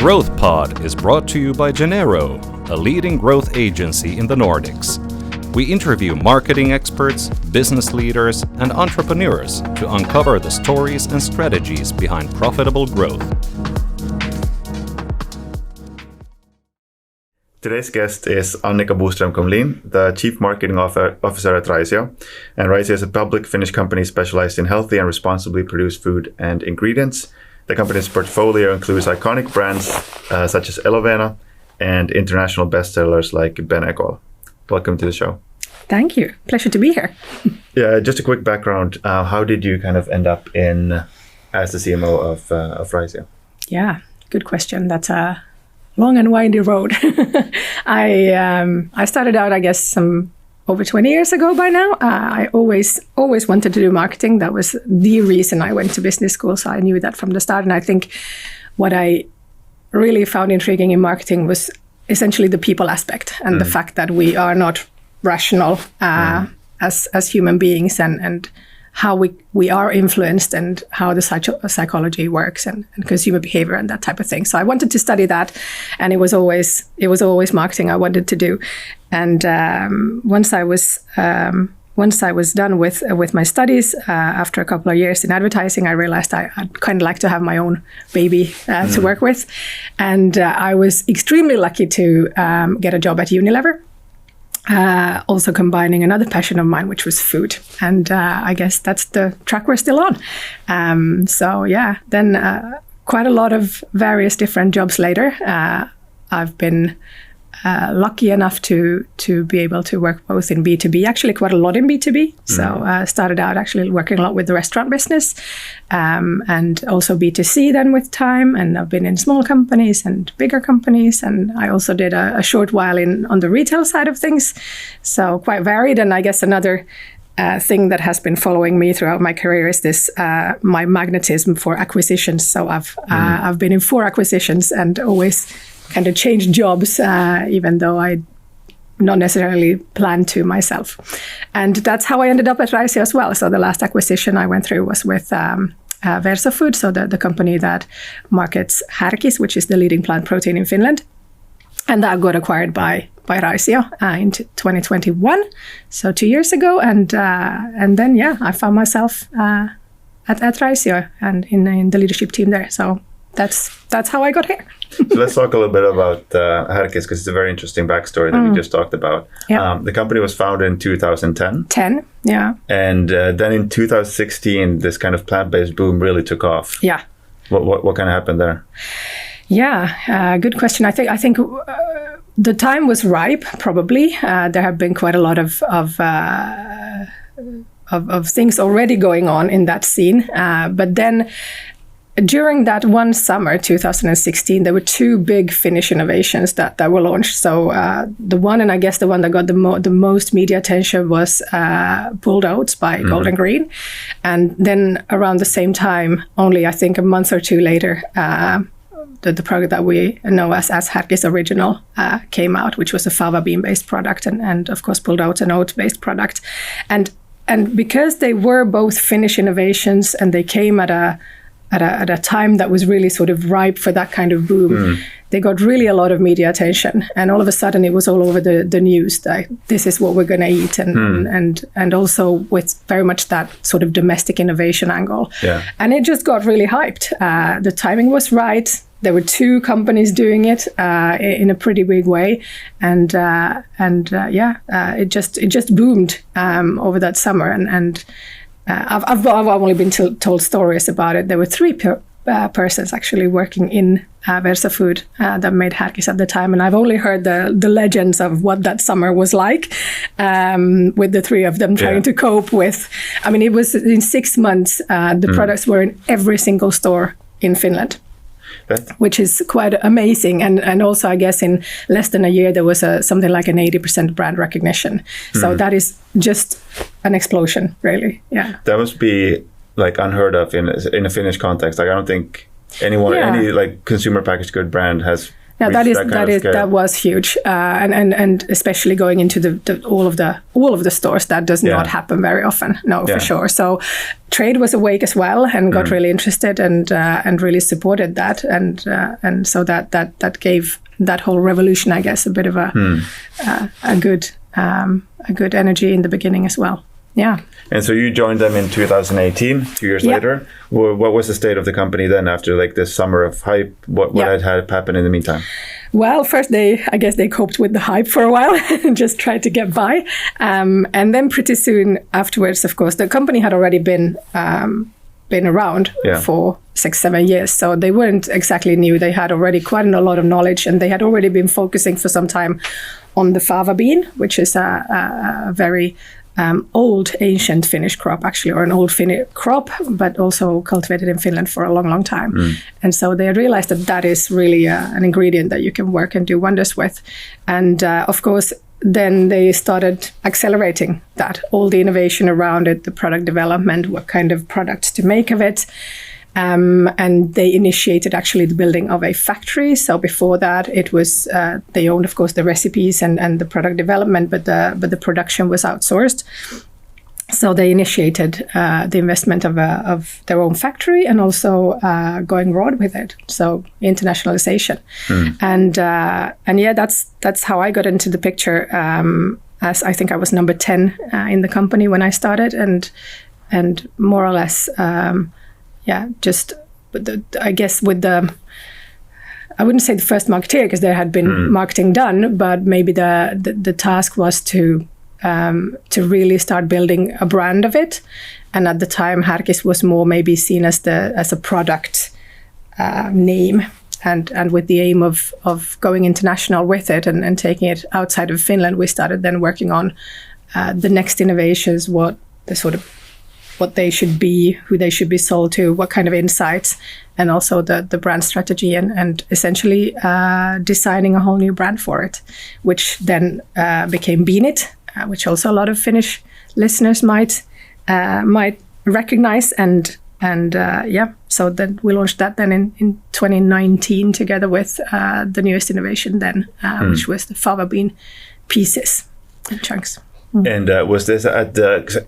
Growth Pod is brought to you by Genero, a leading growth agency in the Nordics. We interview marketing experts, business leaders, and entrepreneurs to uncover the stories and strategies behind profitable growth. Today's guest is Annika Boström-Kumlin, the Chief Marketing Officer at Raisio. And Raisio is a public Finnish company specialized in healthy and responsibly produced food and ingredients. The company's portfolio includes iconic brands such as Elovena and international bestsellers like Genero. Welcome to the show. Thank you. Pleasure to be here. Yeah, just a quick background. How did you kind of end up as the CMO of Raisio? Yeah, good question. That's a long and windy road. I started out, I guess, some over 20 years ago by now. I always wanted to do marketing. That was the reason I went to business school. So I knew that from the start. And I think what I really found intriguing in marketing was essentially the people aspect and the fact that we are not rational as human beings and how we are influenced and how the psychology works and consumer behavior and that type of thing. So I wanted to study that, and it was always marketing I wanted to do. And once I was done with my studies, after a couple of years in advertising, I realized I'd kind of like to have my own baby to work with. And I was extremely lucky to get a job at Unilever. Also combining another passion of mine, which was food. And I guess that's the track we're still on. So yeah, then quite a lot of various different jobs later. I've been lucky enough to be able to work both in B2B, actually quite a lot in B2B. So started out actually working a lot with the restaurant business and also B2C then with time. And I've been in small companies and bigger companies. And I also did a short while on the retail side of things. So quite varied. And I guess another thing that has been following me throughout my career is this my magnetism for acquisitions. So I've been in 4 acquisitions and always kind of changed jobs, even though I not necessarily planned to myself. And that's how I ended up at Raisio as well. So the last acquisition I went through was with Verso Food, so the company that markets Härkis, which is the leading plant protein in Finland. And that got acquired by Raisio in 2021, so 2 years ago. And then, yeah, I found myself at Raisio and in the leadership team there. So that's how I got here. So let's talk a little bit about Härkis, because it's a very interesting backstory that we just talked about. Yeah. The company was founded in 2010. Yeah. And then in 2016, this kind of plant-based boom really took off. Yeah. What kind of happened there? Yeah, good question. I think the time was ripe. Probably there have been quite a lot of things already going on in that scene, but then. During that one summer, 2016, there were 2 big Finnish innovations that were launched. So the one, and I guess the one that got the most media attention was pulled oats by Golden Green. And then around the same time, only I think a month or 2 later, the product that we know as Härkis Original came out, which was a fava bean-based product and of course pulled oats an oat-based product. And because they were both Finnish innovations and they came at a time that was really sort of ripe for that kind of boom, they got really a lot of media attention. And all of a sudden it was all over the news that this is what we're going to eat. And also with very much that sort of domestic innovation angle. Yeah. And it just got really hyped. The timing was right. There were 2 companies doing it in a pretty big way. And it just boomed over that summer. And I've only been told stories about it. There were 3 persons actually working in Verso Food that made Härkis at the time, and I've only heard the legends of what that summer was like with the 3 of them trying to cope with. I mean, it was in 6 months. The products were in every single store in Finland. Which is quite amazing. And also, I guess, in less than a year, there was something like an 80% brand recognition. So that is just an explosion, really. Yeah. That must be like unheard of in a Finnish context. Like, I don't think any like consumer packaged good brand has that was huge, and especially going into all of the stores, that does not happen very often. No, for sure. So trade was awake as well and got really interested and really supported that, and so that gave that whole revolution, I guess, a bit of a good energy in the beginning as well. Yeah. And so you joined them in 2018, 2 years later. What was the state of the company then after like this summer of hype? What had happened in the meantime? Well, first I guess they coped with the hype for a while and just tried to get by. And then pretty soon afterwards, of course, the company had already been around for 6-7 years. So they weren't exactly new. They had already quite a lot of knowledge, and they had already been focusing for some time on the fava bean, which is a very old, ancient Finnish crop, actually, or an old Finnish crop, but also cultivated in Finland for a long, long time. And so they realized that is really an ingredient that you can work and do wonders with. And of course, then they started accelerating that, all the innovation around it, the product development, what kind of products to make of it. And they initiated actually the building of a factory. So before that, it was they owned, of course, the recipes and the product development, but the production was outsourced. So they initiated the investment of their own factory and also going abroad with it. So internationalization, and that's how I got into the picture. As I think I was number 10 in the company when I started, and more or less. Just I guess with I wouldn't say the first marketeer, because there had been marketing done, but maybe the task was to really start building a brand of it. And at the time, Härkis was more maybe seen as a product name, and with the aim of going international with it and taking it outside of Finland, we started then working on the next innovations, what they should be, who they should be sold to, what kind of insights, and also the brand strategy, and essentially designing a whole new brand for it, which then became Beanit, which also a lot of Finnish listeners might recognize, so then we launched that then in 2019 together with the newest innovation then, which was the fava bean pieces and chunks. And was this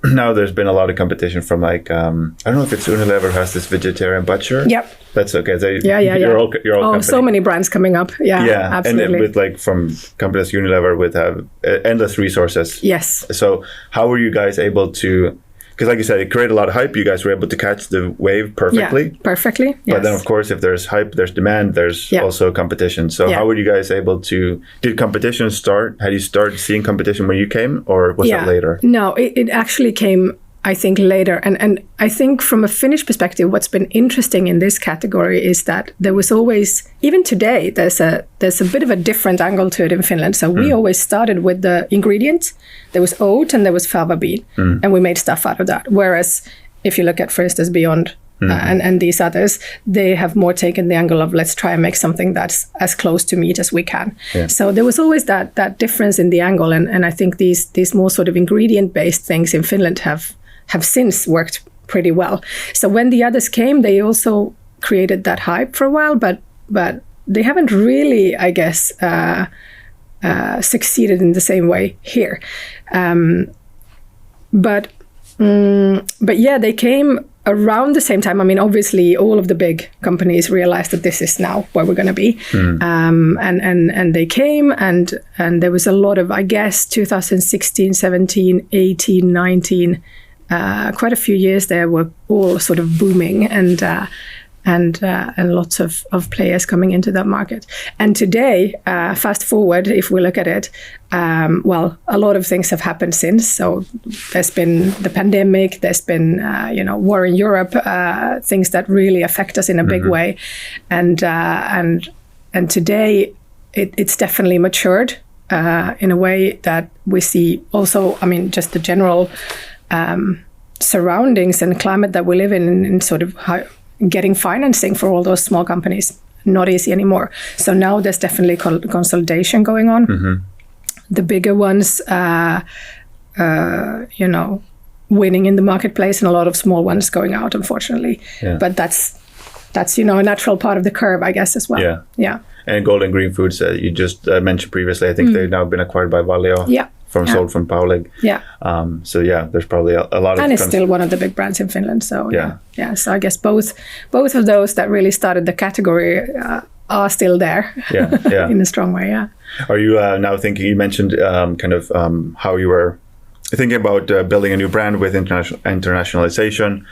now there's been a lot of competition from like, I don't know if it's Unilever has this vegetarian butcher. Yep. That's okay. So You're all company. So many brands coming up. Yeah, absolutely. And with like from companies Unilever would have endless resources. Yes. So how were you guys able to, because like you said, it created a lot of hype. You guys were able to catch the wave perfectly. Yeah, perfectly. Yes. But then, of course, if there's hype, there's demand, there's also competition. So how were you guys able to, did competition start? Had you started seeing competition when you came, or was that later? No, it actually came, I think, later. And I think from a Finnish perspective, what's been interesting in this category is that there was always, even today, there's a bit of a different angle to it in Finland. So we always started with the ingredients. There was oat and there was fava bean, and we made stuff out of that. Whereas if you look at, for instance, Beyond and these others, they have more taken the angle of let's try and make something that's as close to meat as we can. Yeah. So there was always that difference in the angle. And I think these more sort of ingredient-based things in Finland have since worked pretty well. So when the others came, they also created that hype for a while, but they haven't really, I guess, succeeded in the same way here. But they came around the same time. I mean, obviously, all of the big companies realized that this is now where we're going to be, and they came, and there was a lot of, I guess, 2016, 17, 18, 19. Quite a few years there were all sort of booming, and lots of players coming into that market. And today, fast forward, if we look at it, a lot of things have happened since. So there's been the pandemic, there's been war in Europe, things that really affect us in a big way, and today it's definitely matured in a way that we see also. I mean, just the general surroundings and climate that we live in sort of getting financing for all those small companies, not easy anymore. So now there's definitely consolidation going on. The bigger ones, winning in the marketplace, and a lot of small ones going out, unfortunately. Yeah. But that's a natural part of the curve, I guess, as well. Yeah. And Golden Green Foods, you just mentioned previously, I think they've now been acquired by Valio. Yeah. Sold from Paulig. Yeah. So yeah, there's probably a lot of... And it's still one of the big brands in Finland. So yeah. Yeah. So I guess both of those that really started the category are still there. Yeah. In a strong way, yeah. Are you now thinking, you mentioned how you were thinking about building a new brand with internationalization.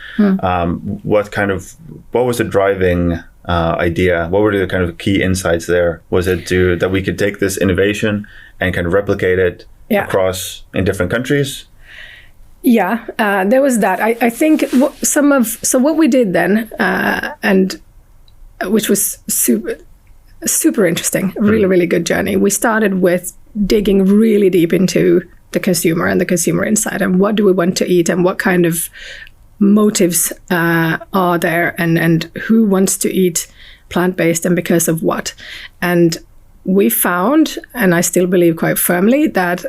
What was the driving idea? What were the kind of key insights there? Was it that we could take this innovation and kind of replicate it across in different countries? Yeah, there was that. I think what we did then, and which was super interesting, really, really good journey. We started with digging really deep into the consumer and the consumer insight, and what do we want to eat, and what kind of motives are there, and who wants to eat plant-based, and because of what. And we found, and I still believe quite firmly, that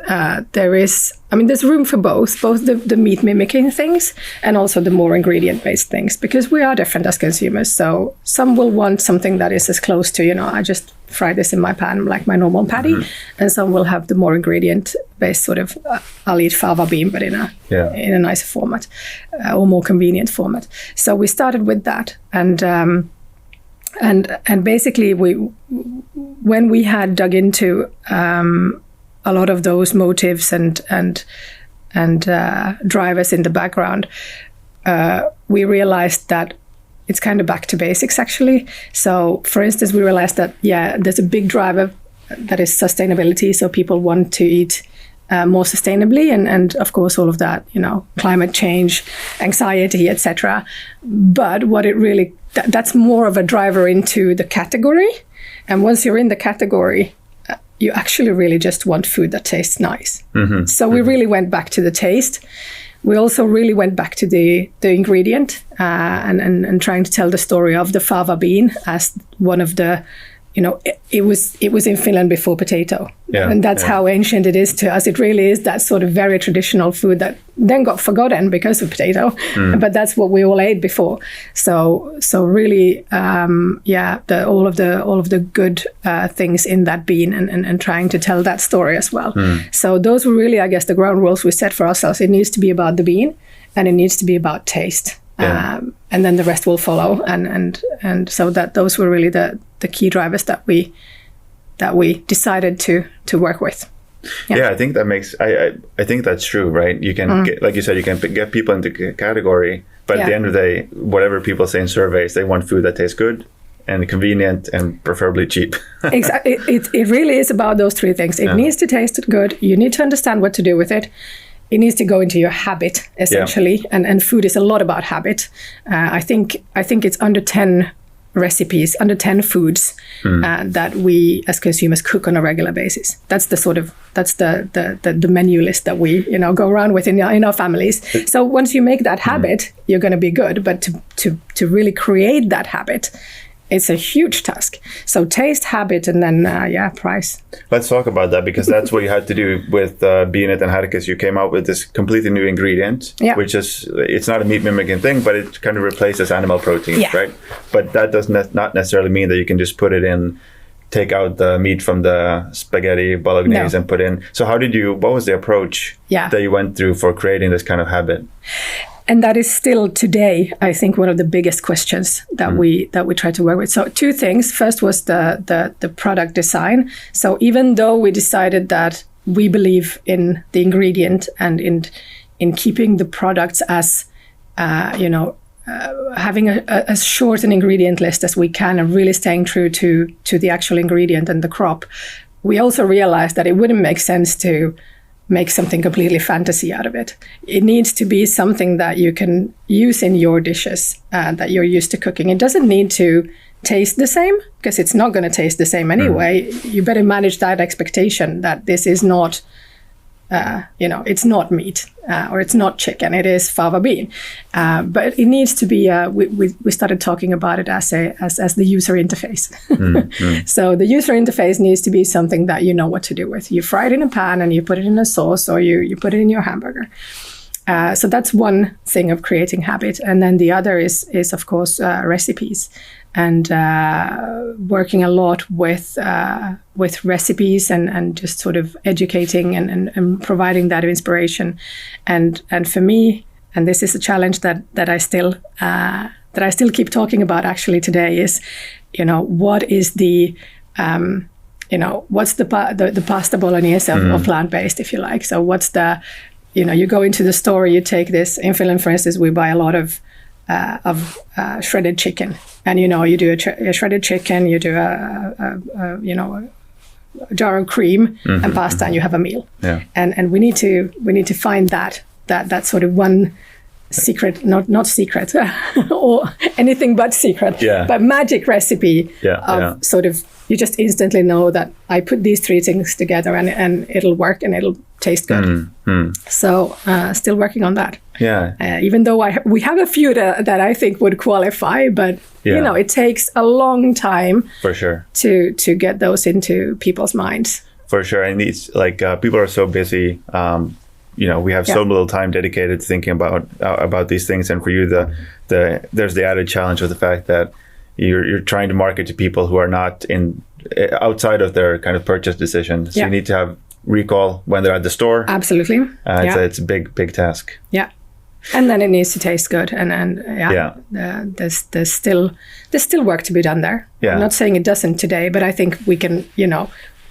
there's room for both the meat mimicking things and also the more ingredient-based things, because we are different as consumers. So some will want something that is as close to, I just fry this in my pan like my normal patty, and some will have the more ingredient-based sort of, I'll eat fava bean, but in a nicer format or more convenient format. So we started with that, and basically when we had dug into a lot of those motives and drivers in the background, we realized that it's kind of back to basics actually. So for instance, we realized that there's a big driver that is sustainability. So people want to eat more sustainably, and of course all of that, climate change, anxiety, etc. But what it really that's more of a driver into the category. And once you're in the category, you actually really just want food that tastes nice. So we really went back to the taste. We also really went back to the ingredient and trying to tell the story of the fava bean as one of the, it was in Finland before potato. And that's how ancient it is to us. It really is that sort of very traditional food that then got forgotten because of potato. But that's what we all ate before. So really, all of the good things in that bean and trying to tell that story as well. So those were really, I guess, the ground rules we set for ourselves. It needs to be about the bean, and it needs to be about taste. And then the rest will follow, and so that those were really the key drivers that we decided to work with. I think that makes I think that's true, right? You can get, like you said, you can get people into the category, but at the end of the day, whatever people say in surveys, they want food that tastes good and convenient and preferably cheap. Exactly. It really is about those three things. It needs to taste good. You need to understand what to do with it. It needs to go into your habit, essentially, and food is a lot about habit. I think it's under 10 recipes, under 10 foods that we as consumers cook on a regular basis. That's the menu list that we go around with in our families. So once you make that habit, you're going to be good. But to really create that habit, it's a huge task. So taste, habit, and then price. Let's talk about that, because that's what you had to do with Beanit and Härkis. You came out with this completely new ingredient, which is, it's not a meat mimicking thing, but it kind of replaces animal proteins, right? But that does not necessarily mean that you can just put it in, take out the meat from the spaghetti bolognese and put in. So what was the approach that you went through for creating this kind of habit? And that is still today, I think, one of the biggest questions that we try to work with. So two things. First was the product design. So even though we decided that we believe in the ingredient and in keeping the products as having as short an ingredient list as we can and really staying true to the actual ingredient and the crop, we also realized that it wouldn't make sense to make something completely fantasy out of it. It needs to be something that you can use in your dishes that you're used to cooking. It doesn't need to taste the same, because it's not going to taste the same anyway. You better manage that expectation that this is not, it's not meat or it's not chicken. It is fava bean, but it needs to be. We started talking about it as the user interface. So the user interface needs to be something that you know what to do with. You fry it in a pan and you put it in a sauce, or you put it in your hamburger. So that's one thing of creating habit, and then the other is of course recipes. and working a lot with recipes and just sort of educating and providing that inspiration. And for me, and this is a challenge that I still keep talking about actually today, is, what is the what's the pasta bolognese of plant-based, if you like. So what's the, you go into the store, you take this. In Finland, for instance, we buy a lot of shredded chicken, and you do a shredded chicken, you do a jar of cream and pasta, and you have a meal. Yeah. And we need to find that sort of one secret, not secret or anything but secret, but magic recipe of sort of, you just instantly know that I put these three things together and it'll work and it'll taste good. So still working on that. Even though we have a few that I think would qualify, but it takes a long time for sure to get those into people's minds. For sure. And these people are so busy. We have so little time dedicated to thinking about these things, and for you, there's the added challenge of the fact that you're trying to market to people who are not outside of their kind of purchase decision. So you need to have recall when they're at the store. Absolutely, it's a big task. Yeah, and then it needs to taste good, and there's still work to be done there. I'm not saying it doesn't today, but I think we can.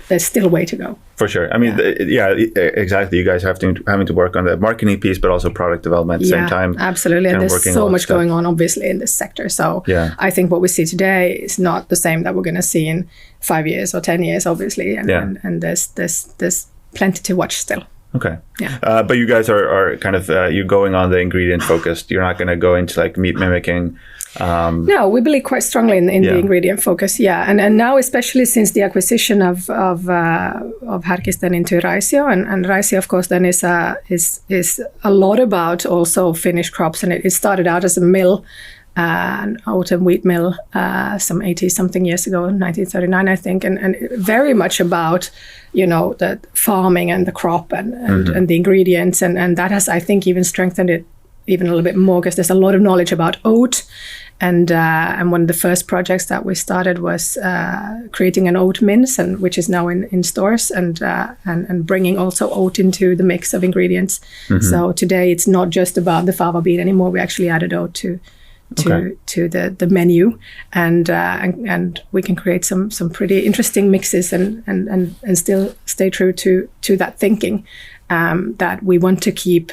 There's still a way to go. For sure. I mean, exactly. You guys having to work on the marketing piece, but also product development at the same time. Absolutely. And there's so much going on, obviously, in this sector. So I think what we see today is not the same that we're going to see in 5 years or 10 years, obviously. And there's plenty to watch still. Okay. Yeah. But you guys are kind of, you're going on the ingredient focused. You're not going to go into like meat mimicking. No, we believe quite strongly in the ingredient focus. And now, especially since the acquisition of Härkis then into Raisio, and Raisio, of course, then is a lot about also finished crops, and it started out as a mill, an oat and wheat mill, some 80-something years ago, 1939, I think, and very much about the farming and the crop and the ingredients, and that has, I think, even strengthened it even a little bit more, because there's a lot of knowledge about oat, and one of the first projects that we started was creating an oat mince, which is now in stores, and bringing also oat into the mix of ingredients. So today it's not just about the fava bean anymore. We actually added oat to the menu, and we can create some pretty interesting mixes and still stay true to that thinking, that we want to keep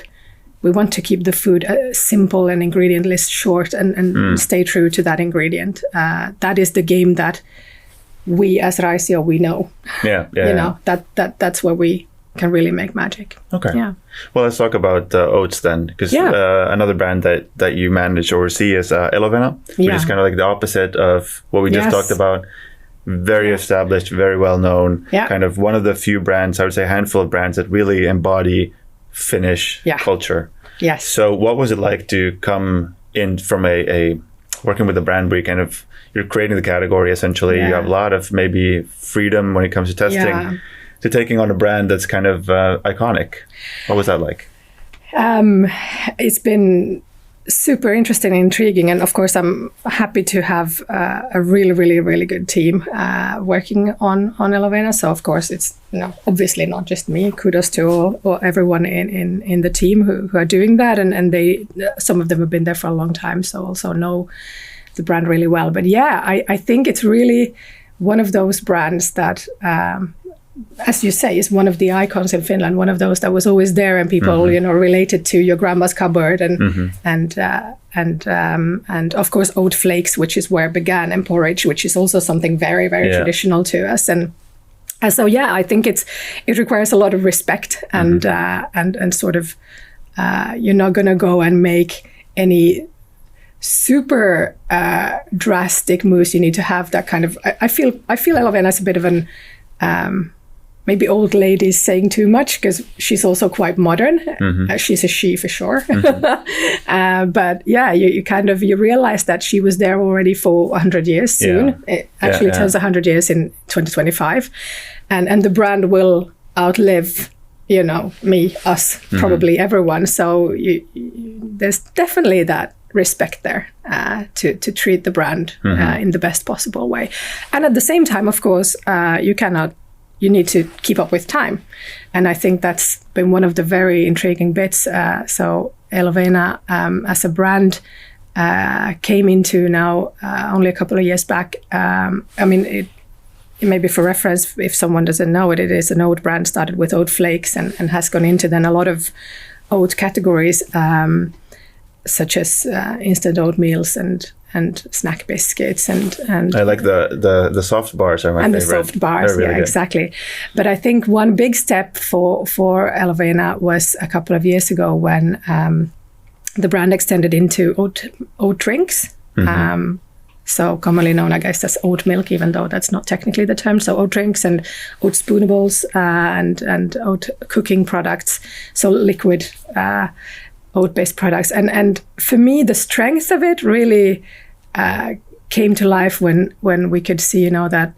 the food simple and ingredient list short, and stay true to that ingredient. That is the game that we as Raisio, we know. That's where we can really make magic. Okay. Yeah. Well, let's talk about oats then, because another brand that you manage or oversee is Elovena, which is kind of like the opposite of what we just talked about. Very established, very well known, kind of one of the few brands, I would say a handful of brands that really embody Finnish culture. Yes. So what was it like to come in from a working with a brand where you're creating the category essentially, you have a lot of maybe freedom when it comes to testing, to taking on a brand that's kind of iconic? What was that like? It's been super interesting and intriguing, and of course I'm happy to have a really, really, really good team working on Elovena. So of course it's obviously not just me. Kudos to all everyone in the team who are doing that, and they, some of them have been there for a long time, so also know the brand really well. But I think it's really one of those brands that as you say, is one of the icons in Finland, one of those that was always there, and people, related to your grandma's cupboard, and of course oat flakes, which is where it began, and porridge, which is also something very, very traditional to us. And so, I think it requires a lot of respect, and sort of, you're not going to go and make any super drastic moves. You need to have that kind of. I feel Elovena is a bit of an. Maybe old lady is saying too much, because she's also quite modern. She's a she for sure. But you kind of, you realize that she was there already for 100 years soon. It actually turns 100 years in 2025. And the brand will outlive, me, us, probably everyone. So there's definitely that respect there to treat the brand in the best possible way. And at the same time, of course, you need to keep up with time. And I think that's been one of the very intriguing bits. So Elovena as a brand came into now only a couple of years back. I mean, it maybe for reference, if someone doesn't know it, it is an oat brand, started with oat flakes and has gone into then a lot of oat categories, such as instant oatmeals and snack biscuits and I like the soft bars are my and favorite. The soft bars, really good. Exactly. But I think one big step for Elovena was a couple of years ago when the brand extended into oat drinks. So commonly known, I guess, as oat milk, even though that's not technically the term. So oat drinks and oat spoonables and oat cooking products. So liquid oat-based products. And for me, the strength of it really came to life when we could see, that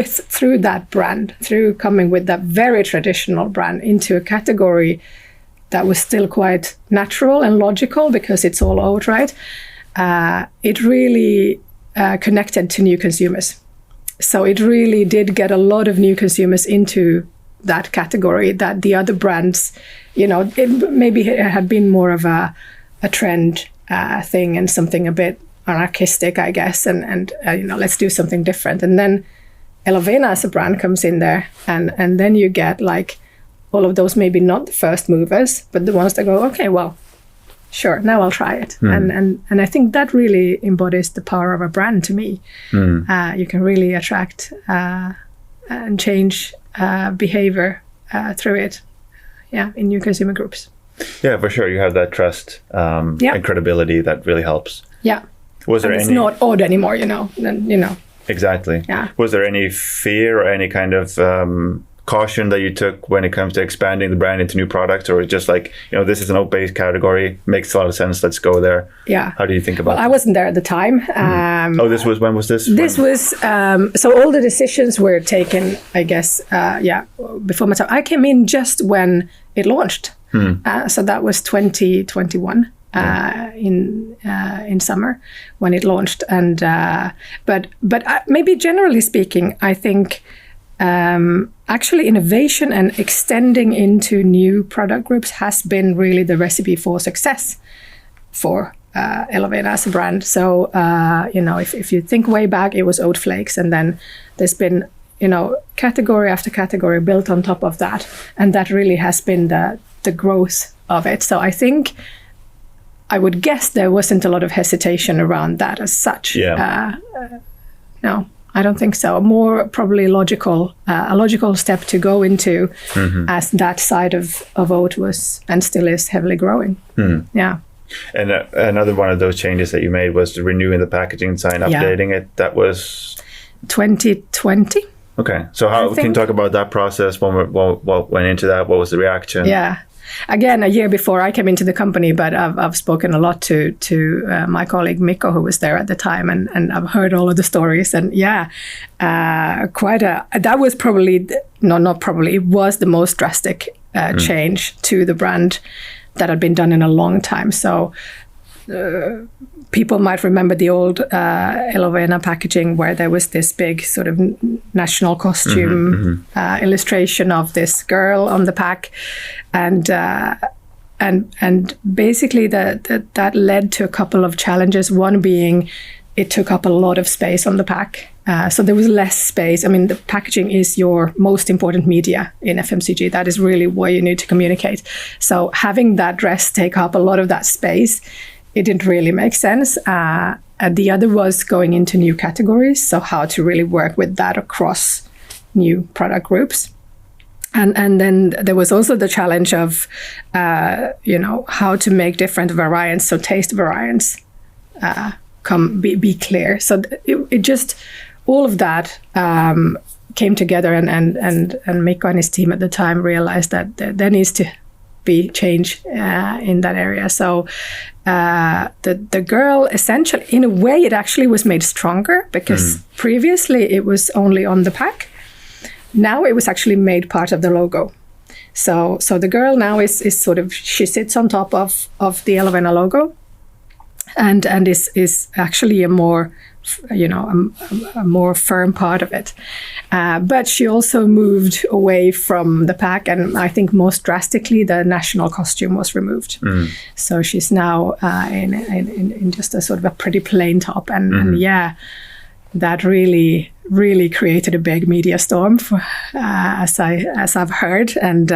through that brand, through coming with that very traditional brand into a category that was still quite natural and logical because it's all oat, right? It really connected to new consumers. So it really did get a lot of new consumers into that category that the other brands, it maybe had been more of a trend thing and something a bit anarchistic, I guess, and let's do something different. And then Elovena as a brand comes in there, and then you get like all of those maybe not the first movers, but the ones that go, okay, well, sure, now I'll try it. And I think that really embodies the power of a brand to me. You can really attract and change behavior through it, in new consumer groups. Yeah, for sure. You have that trust and credibility that really helps. Yeah. Was there it's not odd anymore, Exactly. Yeah. Was there any fear or any kind of caution that you took when it comes to expanding the brand into new products, or just like, this is an oat-based category, makes a lot of sense, let's go there? Yeah. How do you think about I wasn't there at the time. When was this? This was, so all the decisions were taken, I guess, before my time. I came in just when it launched. So that was 2021. In summer when it launched, and but maybe generally speaking, I think actually innovation and extending into new product groups has been really the recipe for success for Elovena as a brand. So if you think way back, it was oat flakes, and then there's been category after category built on top of that, and that really has been the growth of it. So I think I would guess there wasn't a lot of hesitation around that as such. No, I don't think so. More probably a logical step to go into, as that side of oat was and still is heavily growing. Yeah. And another one of those changes that you made was renewing the packaging design, updating it. That was 2020. Okay, so how can you talk about that process? What went into that? What was the reaction? Yeah. Again, a year before I came into the company, but I've spoken a lot to my colleague Mikko, who was there at the time, and I've heard all of the stories. And that was probably, it was the most drastic change to the brand that had been done in a long time. So people might remember the old Elovena packaging where there was this big sort of national costume illustration of this girl on the pack, and basically that led to a couple of challenges. One being it took up a lot of space on the pack, so there was less space. I mean, the packaging is your most important media in FMCG. That is really what you need to communicate. So having that dress take up a lot of that space, it didn't really make sense. The other was going into new categories, so how to really work with that across new product groups. And then there was also the challenge of, how to make different variants, so taste variants be clear. So it just, all of that came together, and Mikko and his team at the time realized that there needs to be change in that area. So the girl, essentially, in a way, it actually was made stronger because previously it was only on the pack. Now it was actually made part of the logo. So the girl now is sort of, she sits on top of the Elovena logo, and is actually a more, a more firm part of it. But she also moved away from the pack, and I think most drastically, the national costume was removed. So she's now in just a sort of a pretty plain top, and that really created a big media storm, as I've heard. And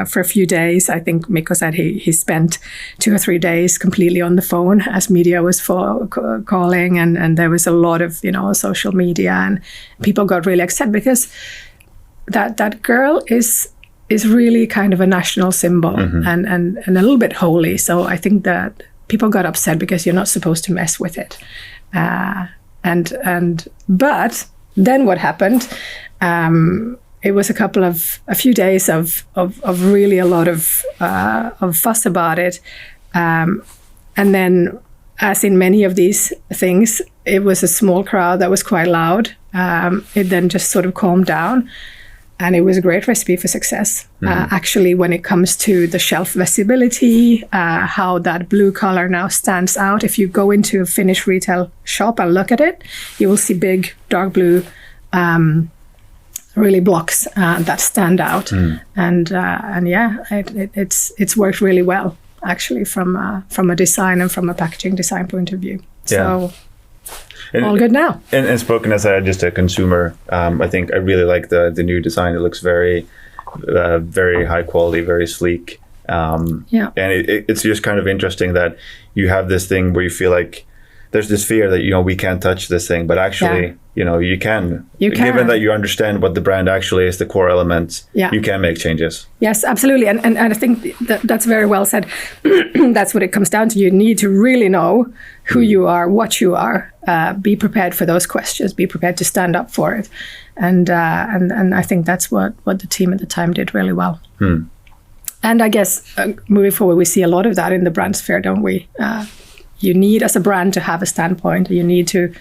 for a few days, I think Mikko said he spent 2 or 3 days completely on the phone as media was calling, and there was a lot of social media, and people got really upset because that girl is really kind of a national symbol and a little bit holy. So I think that people got upset because you're not supposed to mess with it. But then what happened? It was a few days of really a lot of fuss about it, and then, as in many of these things, it was a small crowd that was quite loud. It then just sort of calmed down, and it was a great recipe for success. Actually, when it comes to the shelf visibility, how that blue color now stands out. If you go into a Finnish retail shop and look at it, you will see big dark blue really blocks that stand out. And it's worked really well, actually, from a design and from a packaging design point of view. So all good now. And spoken as just a consumer, I think I really like the new design. It looks very high quality, very sleek. And it's just kind of interesting that you have this thing where you feel like there's this fear that we can't touch this thing, but actually you can. Given that you understand what the brand actually is, the core elements, you can make changes. Yes, absolutely. And I think that's very well said. That's what it comes down to. You need to really know who you are, what you are, be prepared for those questions, be prepared to stand up for it. And I think that's what the team at the time did really well. And I guess moving forward, we see a lot of that in the brand sphere, don't we? You need, as a brand, to have a standpoint. You need to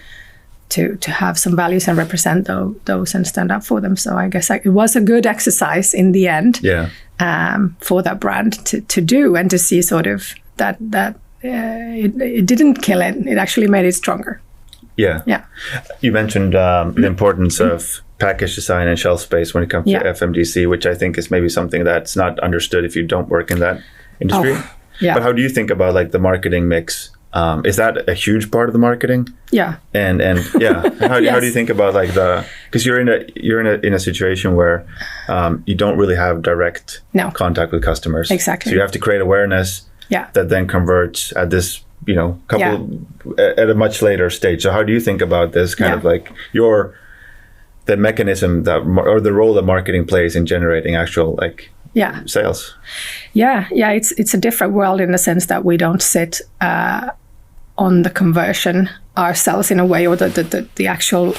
have some values and represent those and stand up for them. So I guess it was a good exercise in the end for that brand to do, and to see sort of that it didn't kill it. It actually made it stronger. Yeah. You mentioned the importance of package design and shelf space when it comes to FMCG, which I think is maybe something that's not understood if you don't work in that industry. But how do you think about like the marketing mix? Is that a huge part of the marketing? Yeah. And how do you think about like because you're in a situation where you don't really have direct contact with customers. Exactly. So you have to create awareness that then converts at this at a much later stage. So how do you think about this kind of like the mechanism or the role that marketing plays in generating actual sales? It's a different world in the sense that we don't sit on the conversion ourselves in a way, or the actual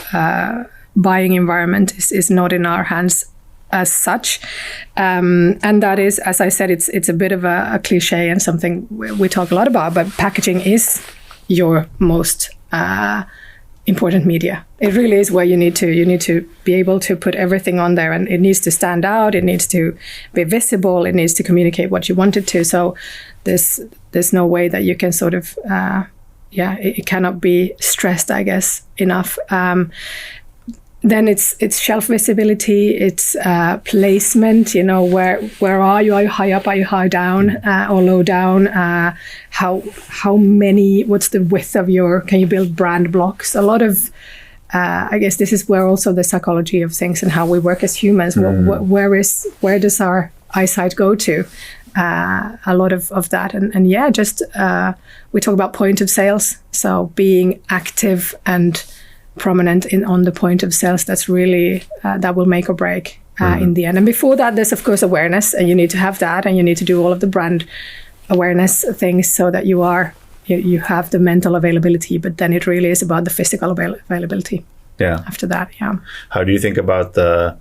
buying environment is not in our hands as such, and that is, as I said, it's a bit of a cliche and something we talk a lot about, but packaging is your most important media. It really is where you need to be able to put everything on there, and it needs to stand out, it needs to be visible, it needs to communicate what you want it to. So there's no way that you can sort of it cannot be stressed, I guess, enough. Then it's shelf visibility, it's placement. Where are you? Are you high up? Are you high down or low down? How many? What's the width of your? Can you build brand blocks? A lot of, I guess this is where also the psychology of things and how we work as humans. Where does our eyesight go to? A lot of that, and just we talk about point of sales. So being active and prominent on the point of sales, that's really that will make or break in the end. And before that, there's of course awareness, and you need to have that, and you need to do all of the brand awareness things so that you have the mental availability. But then it really is about the physical availability. After that, How do you think about the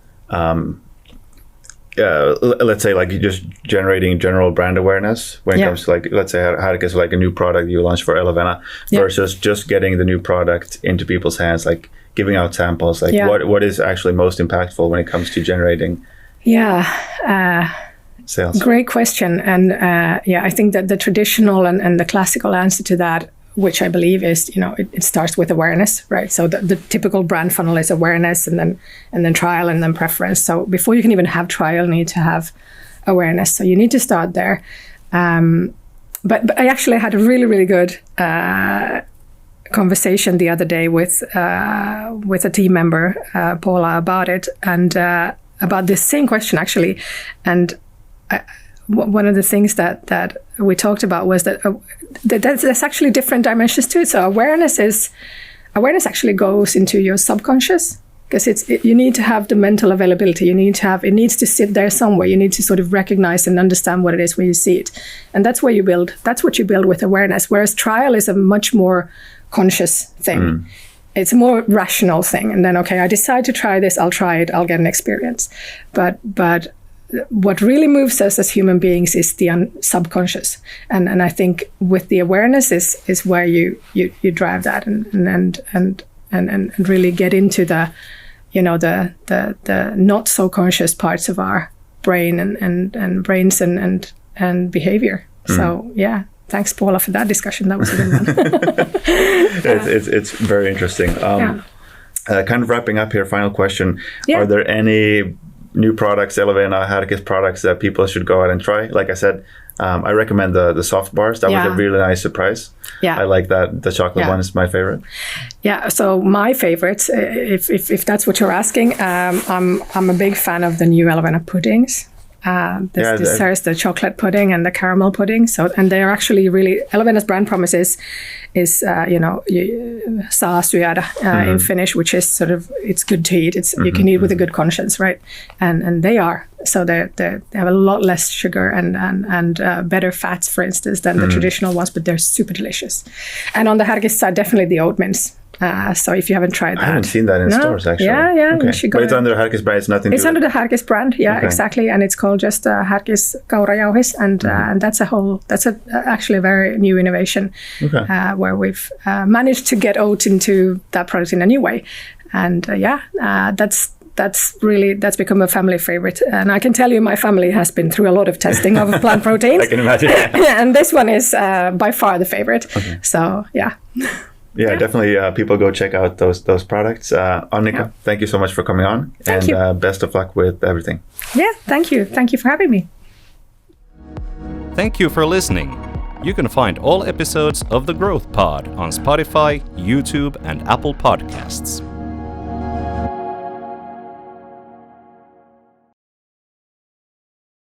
let's say like just generating general brand awareness when it comes to like, let's say Härkis, like a new product you launched for Elovena versus just getting the new product into people's hands, like giving out samples, like what is actually most impactful when it comes to generating sales? Great question. And I think that the traditional and the classical answer to that which I believe is, it starts with awareness, right? So the typical brand funnel is awareness and then trial and then preference. So before you can even have trial, you need to have awareness. So you need to start there. But I actually had a really, really good conversation the other day with a team member, Paula, about it, and about this same question actually. And one of the things that we talked about was that there's actually different dimensions to it. So awareness actually goes into your subconscious, because you need to have the mental availability. It needs to sit there somewhere. You need to sort of recognize and understand what it is when you see it, and that's what you build with awareness. Whereas trial is a much more conscious thing. It's a more rational thing. And then, okay, I decide to try this. I'll try it. I'll get an experience. But what really moves us as human beings is the subconscious, and I think with the awareness is where you drive that and really get into the not so conscious parts of our brain and brains and behavior. So yeah, thanks Paula for that discussion. That was a good one. It's very interesting. Kind of wrapping up here. Final question: Are there any new products, Elovena, Härkis products that people should go out and try? Like I said, I recommend the soft bars. That was a really nice surprise. I like that. The chocolate one is my favorite. Yeah. So my favorites, if that's what you're asking, I'm a big fan of the new Elovena puddings. There's the chocolate pudding and the caramel pudding. And they are actually really, Elovena's brand promise is saa syödä in Finnish, which is sort of, it's good to eat. You can eat with a good conscience, right? And they are. So they have a lot less sugar and better fats, for instance, than the traditional ones, but they're super delicious. And on the Härkis side, definitely the oat mints. So if you haven't tried that. I haven't seen that in stores, actually. Yeah. Okay. You should go. But it's under the Härkis brand. It's nothing. It's under the Härkis brand. Yeah, exactly. And it's called just Härkis kaurajauhis, and that's actually a very new innovation where we've managed to get oat into that product in a new way. And that's become a family favorite. And I can tell you, my family has been through a lot of testing of plant proteins. I can imagine. And this one is by far the favorite. Okay. So yeah. Yeah, definitely. People go check out those products. Annika, thank you so much for coming on. Thank you. Best of luck with everything. Yeah, thank you. Thank you for having me. Thank you for listening. You can find all episodes of The Growth Pod on Spotify, YouTube, and Apple Podcasts.